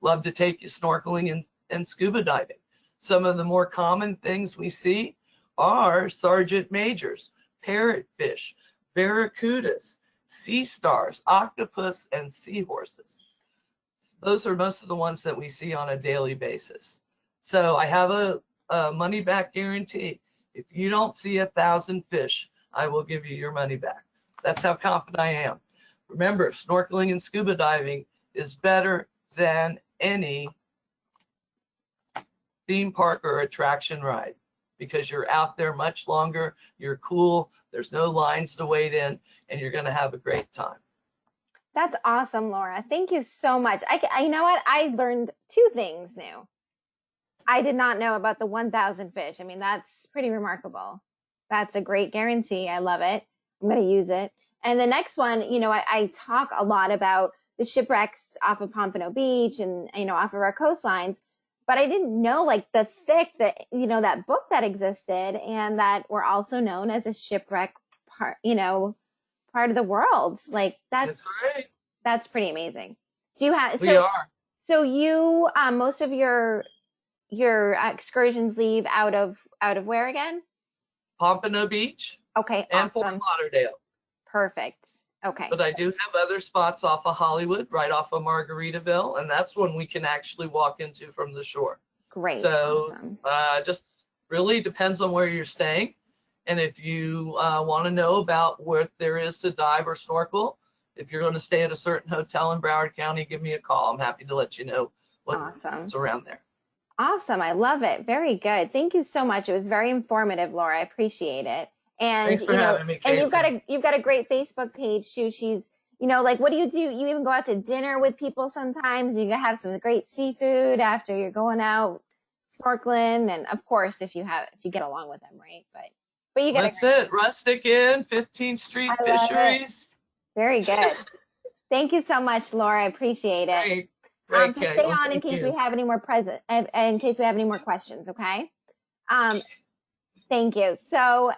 love to take you snorkeling and scuba diving. Some of the more common things we see are sergeant majors, parrotfish, barracudas, sea stars, octopus, and seahorses. Those are most of the ones that we see on a daily basis. So I have a money back guarantee. If you don't see 1,000 fish, I will give you your money back. That's how confident I am. Remember, snorkeling and scuba diving is better than any theme park or attraction ride, because you're out there much longer, you're cool, there's no lines to wait in, and you're going to have a great time. That's awesome, Laura. Thank you so much. You know what? I learned 2 things new. I did not know about the 1,000 fish. I mean, that's pretty remarkable. That's a great guarantee. I love it. I'm going to use it. And the next one, you know, I talk a lot about the shipwrecks off of Pompano Beach and, you know, off of our coastlines, but I didn't know like the thick, you know, that book that existed, and that we're also known as a shipwreck part, you know, part of the world. Like that's pretty amazing. Do you have, so you, most of your excursions leave out of where again? Pompano Beach. Okay. And awesome. Fort Lauderdale. Perfect. Okay. But I do have other spots off of Hollywood, right off of Margaritaville, and that's one we can actually walk into from the shore. Great. So awesome. Just really depends on where you're staying. And if you want to know about what there is to dive or snorkel, if you're going to stay at a certain hotel in Broward County, give me a call. I'm happy to let you know what's around there. Awesome. I love it. Very good. Thank you so much. It was very informative, Laura. I appreciate it. And, Thanks for having me, and Caitlin. you've got a great Facebook page too. She's, like, what do? You even go out to dinner with people sometimes. You have some great seafood after you're going out snorkeling. And of course, if you get along with them, right? But you get That's it. Rustic Inn, 15th Street I love Fisheries. it. Very good. Thank you so much, Laura. I appreciate it. Great, So stay Caitlin. on in case we have any more in case we have any more questions, okay? Thank you. So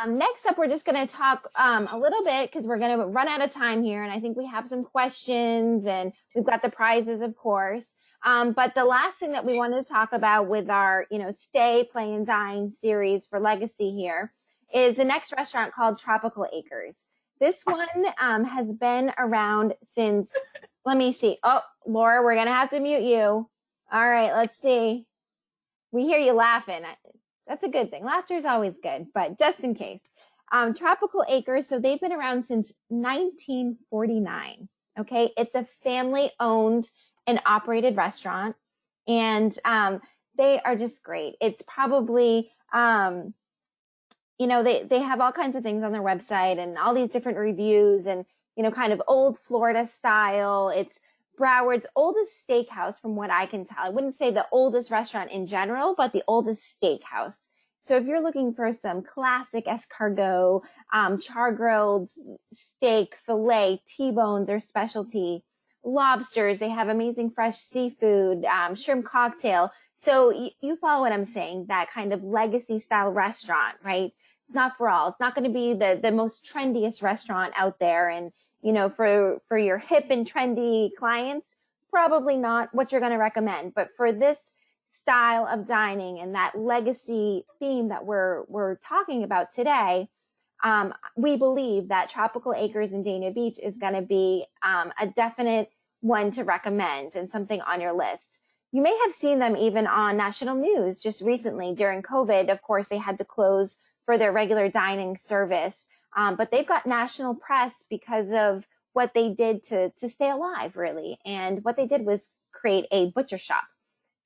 next up, we're just going to talk a little bit because we're going to run out of time here. And I think we have some questions and we've got the prizes, of course. But the last thing that we wanted to talk about with our, Stay, Play, and Dine series for Legacy here is the next restaurant called Tropical Acres. This one has been around since, let me see. Oh, Laura, we're going to have to mute you. All right, let's see. We hear you laughing. That's a good thing. Laughter is always good, but just in case. Tropical Acres, so they've been around since 1949. Okay, it's a family-owned and operated restaurant, and they are just great. It's probably, they have all kinds of things on their website and all these different reviews and, kind of old Florida style. It's Broward's oldest steakhouse, from what I can tell. I wouldn't say the oldest restaurant in general, but the oldest steakhouse. So if you're looking for some classic escargot, char-grilled steak, filet, T-bones or specialty, lobsters, they have amazing fresh seafood, shrimp cocktail. So you follow what I'm saying, that kind of legacy style restaurant, right? It's not for all. It's not going to be the most trendiest restaurant out there. And, for your hip and trendy clients, probably not what you're going to recommend. But for this style of dining and that legacy theme that we're talking about today, we believe that Tropical Acres in Dania Beach is going to be a definite one to recommend and something on your list. You may have seen them even on national news just recently during COVID. Of course, they had to close for their regular dining service, but they've got national press because of what they did to stay alive, really. And what they did was create a butcher shop.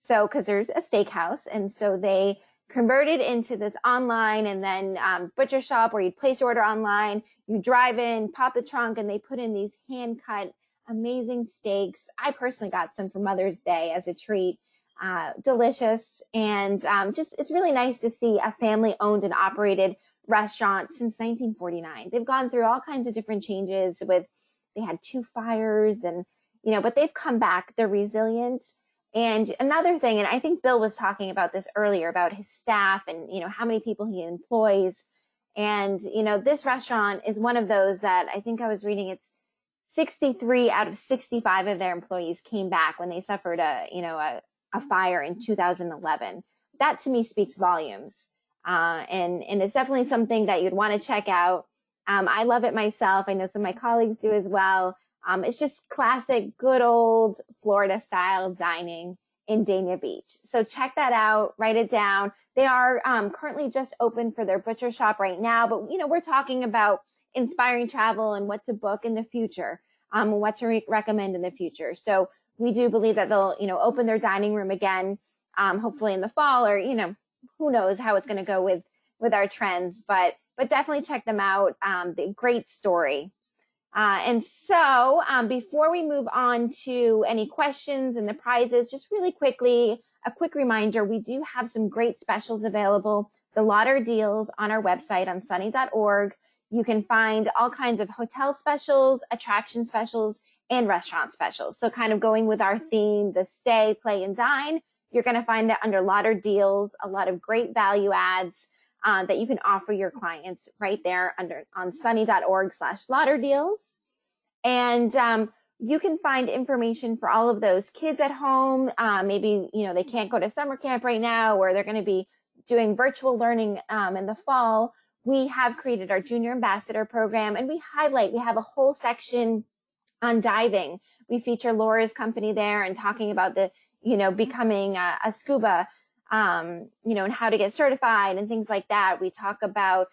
So, because there's a steakhouse, and so they converted into this online and then butcher shop where you'd place your order online, you drive in, pop the trunk, and they put in these hand-cut amazing steaks. I personally got some for Mother's Day as a treat. Delicious. And it's really nice to see a family-owned and operated restaurant since 1949. They've gone through all kinds of different changes they had 2 fires and, but they've come back. They're resilient. And another thing, and I think Bill was talking about this earlier about his staff and, how many people he employs. And, this restaurant is one of those that I think I was reading, it's 63 out of 65 of their employees came back when they suffered a fire in 2011. That to me speaks volumes. And it's definitely something that you'd want to check out. I love it myself. I know some of my colleagues do as well. It's just classic, good old Florida style dining in Dania Beach. So check that out, write it down. They are currently just open for their butcher shop right now, but we're talking about inspiring travel and what to book in the future, what to recommend in the future. So we do believe that they'll, open their dining room again, hopefully in the fall, or, who knows how it's going to go with our trends, but definitely check them out. The great story. And so before we move on to any questions and the prizes, just really quickly, a quick reminder, we do have some great specials available, the Lauder deals on our website on sunny.org. You can find all kinds of hotel specials, attraction specials, and restaurant specials. So kind of going with our theme, the Stay, Play, and Dine, you're going to find it under Lauder deals, a lot of great value adds that you can offer your clients right there on sunny.org/lauderdeals. And you can find information for all of those kids at home. Maybe, they can't go to summer camp right now, or they're going to be doing virtual learning in the fall. We have created our Junior Ambassador program, and we have a whole section on diving. We feature Laura's company there and talking about becoming a scuba, and how to get certified and things like that. We talk about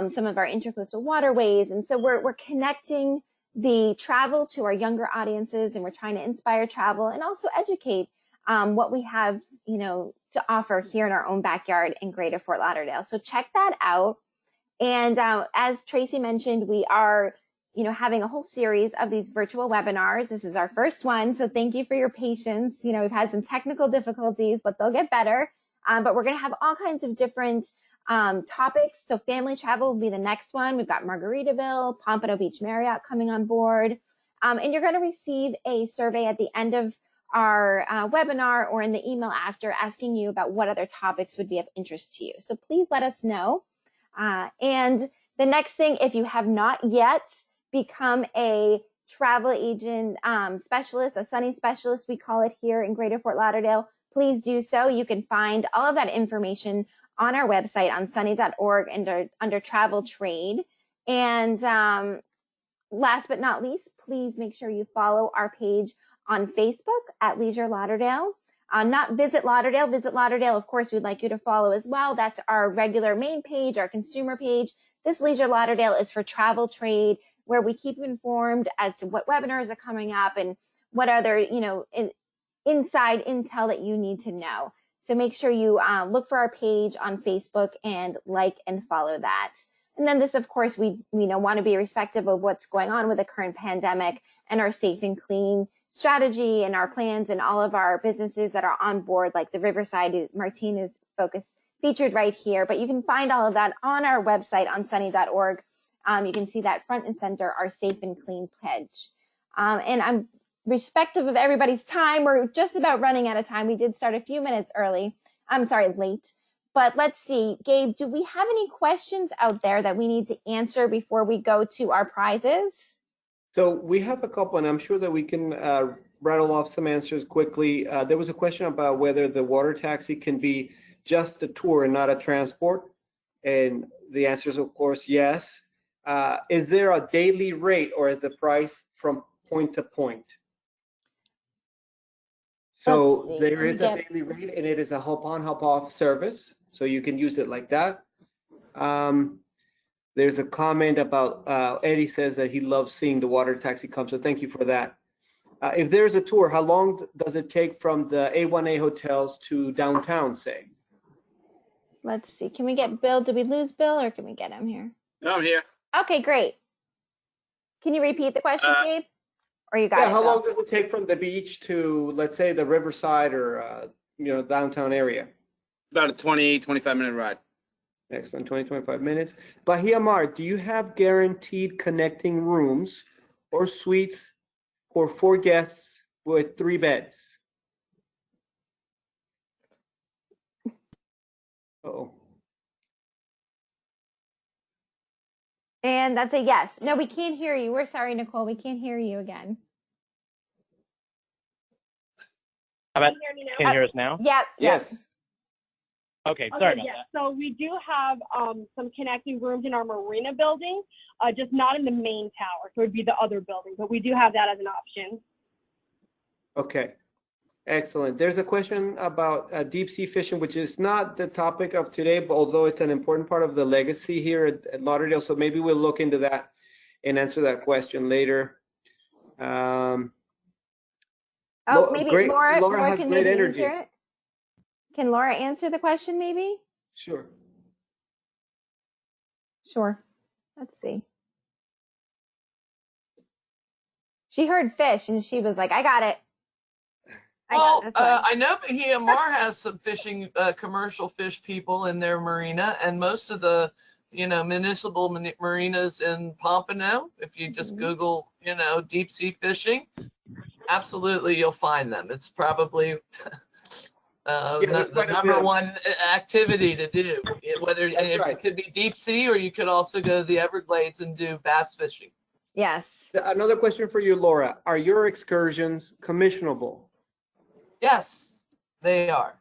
some of our intercoastal waterways. And so we're connecting the travel to our younger audiences, and we're trying to inspire travel and also educate what we have, to offer here in our own backyard in Greater Fort Lauderdale. So check that out. And as Tracy mentioned, we are, having a whole series of these virtual webinars. This is our first one, so thank you for your patience. We've had some technical difficulties, but they'll get better. But we're going to have all kinds of different topics. So family travel will be the next one. We've got Margaritaville, Pompano Beach Marriott coming on board. And you're going to receive a survey at the end of our webinar or in the email after, asking you about what other topics would be of interest to you. So please let us know. And the next thing, if you have not yet become a travel agent specialist, a Sunny specialist, we call it here in Greater Fort Lauderdale, please do so. You can find all of that information on our website on sunny.org under travel trade. And last but not least, please make sure you follow our page on Facebook at Leisure Lauderdale. Not Visit Lauderdale. Visit Lauderdale, of course, we'd like you to follow as well. That's our regular main page, our consumer page. This Leisure Lauderdale is for travel trade, where we keep you informed as to what webinars are coming up and what other, inside intel that you need to know. So make sure you look for our page on Facebook and like and follow that. And then this, of course, we want to be respectful of what's going on with the current pandemic and our safe and clean strategy and our plans and all of our businesses that are on board, like the Riverside Martinez Focus featured right here. But you can find all of that on our website on sunny.org. You can see that front and center, our safe and clean pledge. And I'm respective of everybody's time. We're just about running out of time. We did start a few minutes late. But let's see, Gabe, do we have any questions out there that we need to answer before we go to our prizes? So we have a couple, and I'm sure that we can rattle off some answers quickly. There was a question about whether the water taxi can be just a tour and not a transport. And the answer is, of course, yes. Is there a daily rate, or is the price from point to point? So there is a daily rate, and it is a hop on, hop off service. So you can use it like that. There's a comment about Eddie says that he loves seeing the water taxi come. So thank you for that. If there's a tour, how long does it take from the A1A hotels to downtown, say? Let's see. Can we get Bill? Did we lose Bill, or can we get him here? No, I'm here. Okay, great. Can you repeat the question, Gabe? Or you got it? How long does it take from the beach to, let's say, the Riverside or downtown area? About a 20, 25-minute ride. Excellent, 20, 25 minutes. Bahia Mar, do you have guaranteed connecting rooms or suites for 4 guests with 3 beds? Uh-oh. And that's a yes. No, we can't hear you. We're sorry, Nicole. We can't hear you again. How about, can you hear us now? Yep. Yes. Okay, sorry about that. So we do have some connecting rooms in our marina building, just not in the main tower. So it would be the other building, but we do have that as an option. Okay, excellent. There's a question about deep sea fishing, which is not the topic of today, but although it's an important part of the legacy here at Lauderdale. So maybe we'll look into that and answer that question later. Maybe Laura can maybe answer it. Can Laura answer the question, maybe? Sure. Let's see. She heard fish and she was like, I got it. I know Bahia Mar has some fishing, commercial fish people in their marina, and most of the, municipal marinas in Pompano, if you just Google, deep sea fishing, absolutely you'll find them. It's probably the number one activity to do, it could be deep sea, or you could also go to the Everglades and do bass fishing. Yes. Another question for you, Laura. Are your excursions commissionable? Yes, they are.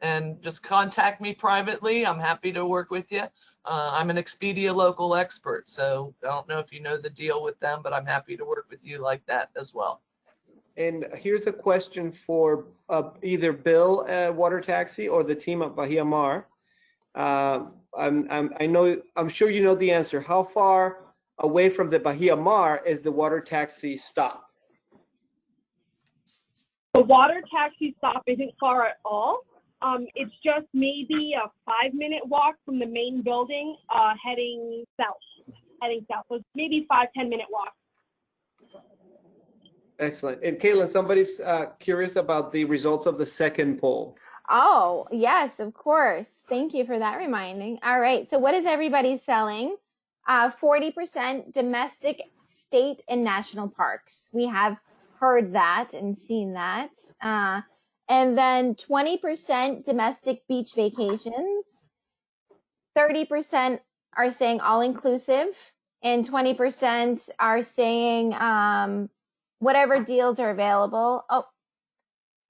And just contact me privately. I'm happy to work with you. I'm an Expedia local expert, so I don't know if you know the deal with them, but I'm happy to work with you like that as well. And here's a question for either Bill at Water Taxi or the team at Bahia Mar. I'm sure you know the answer. How far away from the Bahia Mar is the water taxi stop? The water taxi stop isn't far at all. It's just maybe a 5-minute walk from the main building, heading south. So it's maybe 5-10-minute walk. Excellent. And Caitlin, somebody's curious about the results of the second poll. Oh, yes, of course. Thank you for that reminding. All right. So what is everybody selling? 40% domestic, state, and national parks. We have heard that and seen that. And then 20% domestic beach vacations. 30% are saying all-inclusive. And 20% are saying whatever deals are available. Oh,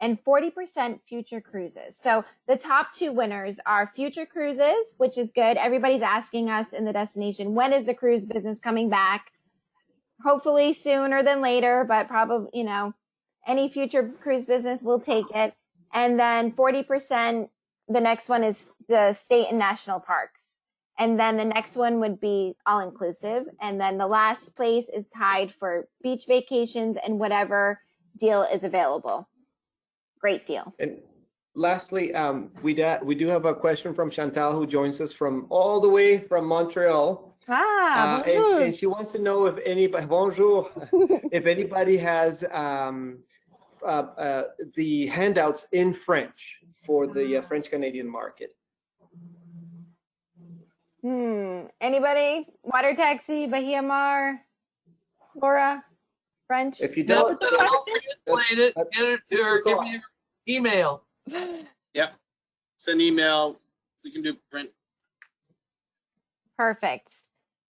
and 40% future cruises. So the top two winners are future cruises, which is good. Everybody's asking us in the destination, when is the cruise business coming back? Hopefully sooner than later, but probably, you know, any future cruise business will take it. And then 40%, the next one is the state and national parks. And then the next one would be all-inclusive. And then the last place is tied for beach vacations and whatever deal is available. Great deal. And lastly, we do have a question from Chantal, who joins us from all the way from Montreal. Bonjour. And she wants to know if anybody, bonjour, if anybody has the handouts in French for the French Canadian market. Anybody? Water taxi, Bahia Mar, Laura, French? If you No, don't, I'll translate it. Get it or give me your email. Yep. Send email. We can do print. Perfect.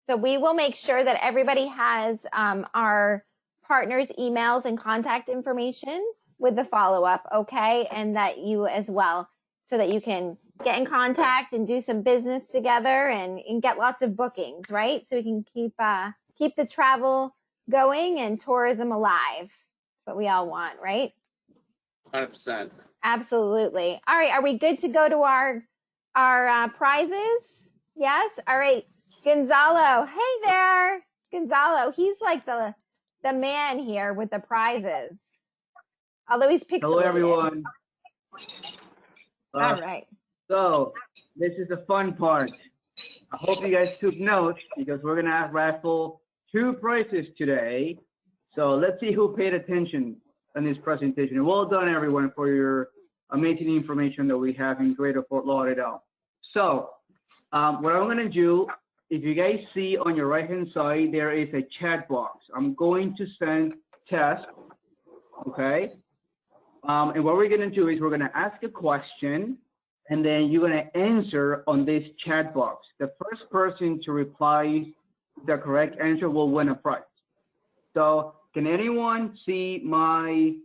So we will make sure that everybody has our partners' emails and contact information with the follow-up, okay? And that you as well, so that you can get in contact and do some business together and get lots of bookings, right? So we can keep the travel going and tourism alive. That's what we all want, right? 100%. Absolutely. All right, are we good to go to our prizes? Yes. All right, Gonzalo. Hey there, Gonzalo. He's like the man here with the prizes. Although he's pixelated. Hello, everyone. All right. So this is the fun part. I hope you guys took notes because we're gonna raffle 2 prizes today. So let's see who paid attention in this presentation. Well done, everyone, for your amazing information that we have in Greater Fort Lauderdale. So what I'm gonna do, if you guys see on your right-hand side, there is a chat box. I'm going to send test, okay? And what we're gonna do is we're gonna ask a question, and then you're gonna answer on this chat box. The first person to reply the correct answer will win a prize. So can anyone see my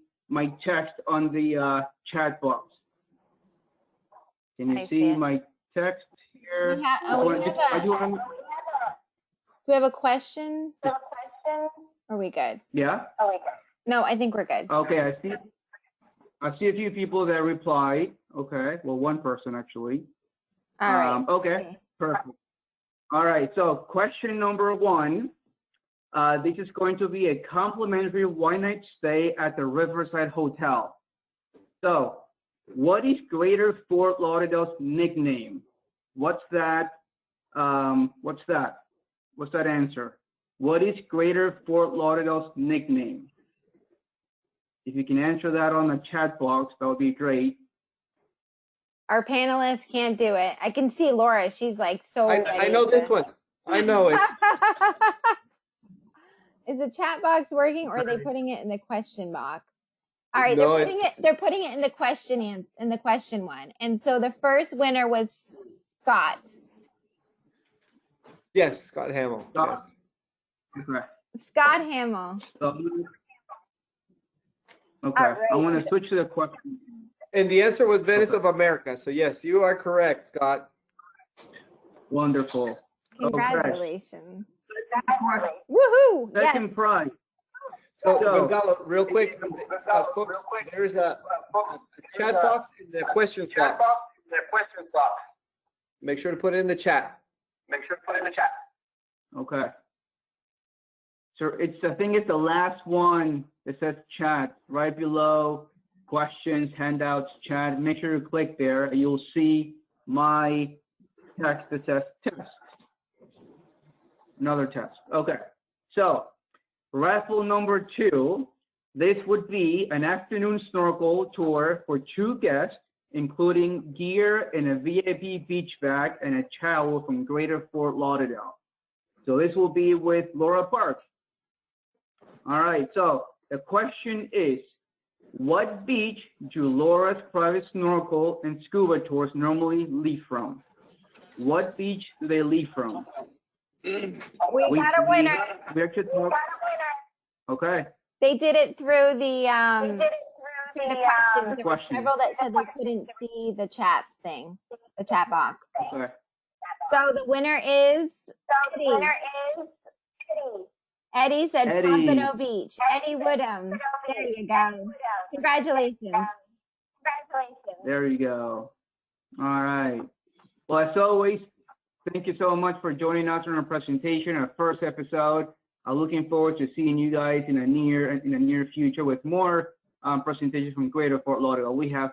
text on the chat box? Can you see my text here? Do we have a question? Are we good? Yeah? No, I think we're good. Okay, I see a few people that replied. Okay, well, one person actually. All right. Okay, perfect. All right, so question number 1. This is going to be a complimentary one-night stay at the Riverside Hotel. So, what is Greater Fort Lauderdale's nickname? What's that? What's that answer? What is Greater Fort Lauderdale's nickname? If you can answer that on the chat box, that would be great. Our panelists can't do it. I can see Laura. She's like so ready. I know this one. I know it. Is the chat box working, or are they putting it in the question box? All right, No, they're putting it in the question one. And so the first winner was Scott. Yes, Scott Hamill. Yes. Okay. Scott Hamill. Okay, Right. I want to switch to the question. And the answer was Venice of America. So yes, you are correct, Scott. Wonderful. Congratulations. Okay. Woohoo! Second Yes. prize. So Gonzalo, real quick, folks, there's a chat box and the questions box. Make sure to put it in the chat. Okay. So I think it's the last one that says chat right below questions, handouts, chat, make sure you click there. You'll see my text that says test. Another test. Okay. So raffle number 2, this would be an afternoon snorkel tour for 2 guests, including gear and a VIP beach bag and a towel from Greater Fort Lauderdale. So this will be with Laura Park. All right, so the question is, what beach do Laura's private snorkel and scuba tours normally leave from? What beach do they leave from? We got a winner. We actually talked. Okay. They did it through the questions. There were several that said they couldn't see the chat thing, the chat box. Okay. So the winner is Eddie. Eddie said Pompano Beach. Eddie Woodham. There you go. Congratulations. There you go. All right. Well, as always, thank you so much for joining us on our presentation, our first episode. I'm looking forward to seeing you guys in the near future with more presentations from Greater Fort Lauderdale. We have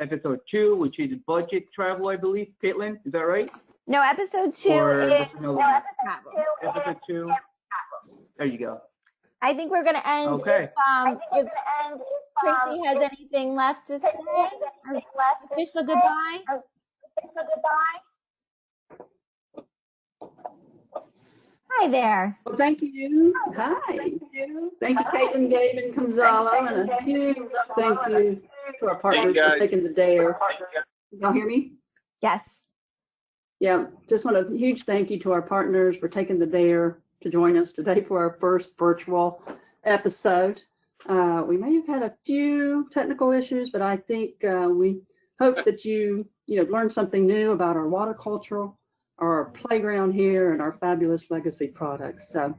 episode 2, which is budget travel, I believe. Caitlin, is that right? No, episode 2 is travel. Episode 2. There you go. I think we're gonna end if Tracy has anything left to say. Official goodbye. Hi there. Well, thank you. Hi. Thank you, Caitlin, Gabe, and Gonzalo, and a huge thank you to our partners for taking the dare. Y'all hear me? Yes. Yeah, just want a huge thank you to our partners for taking the dare to join us today for our first virtual episode. We may have had a few technical issues, but I think we hope that you learned something new about our water culture, our playground here, and our fabulous legacy products. So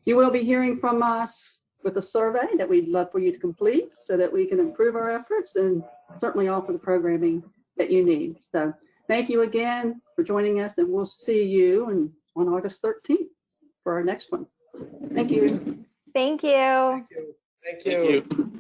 you will be hearing from us with a survey that we'd love for you to complete so that we can improve our efforts and certainly offer the programming that you need. So thank you again for joining us, and we'll see you on August 13th for our next one. Thank you. Thank you. Thank you.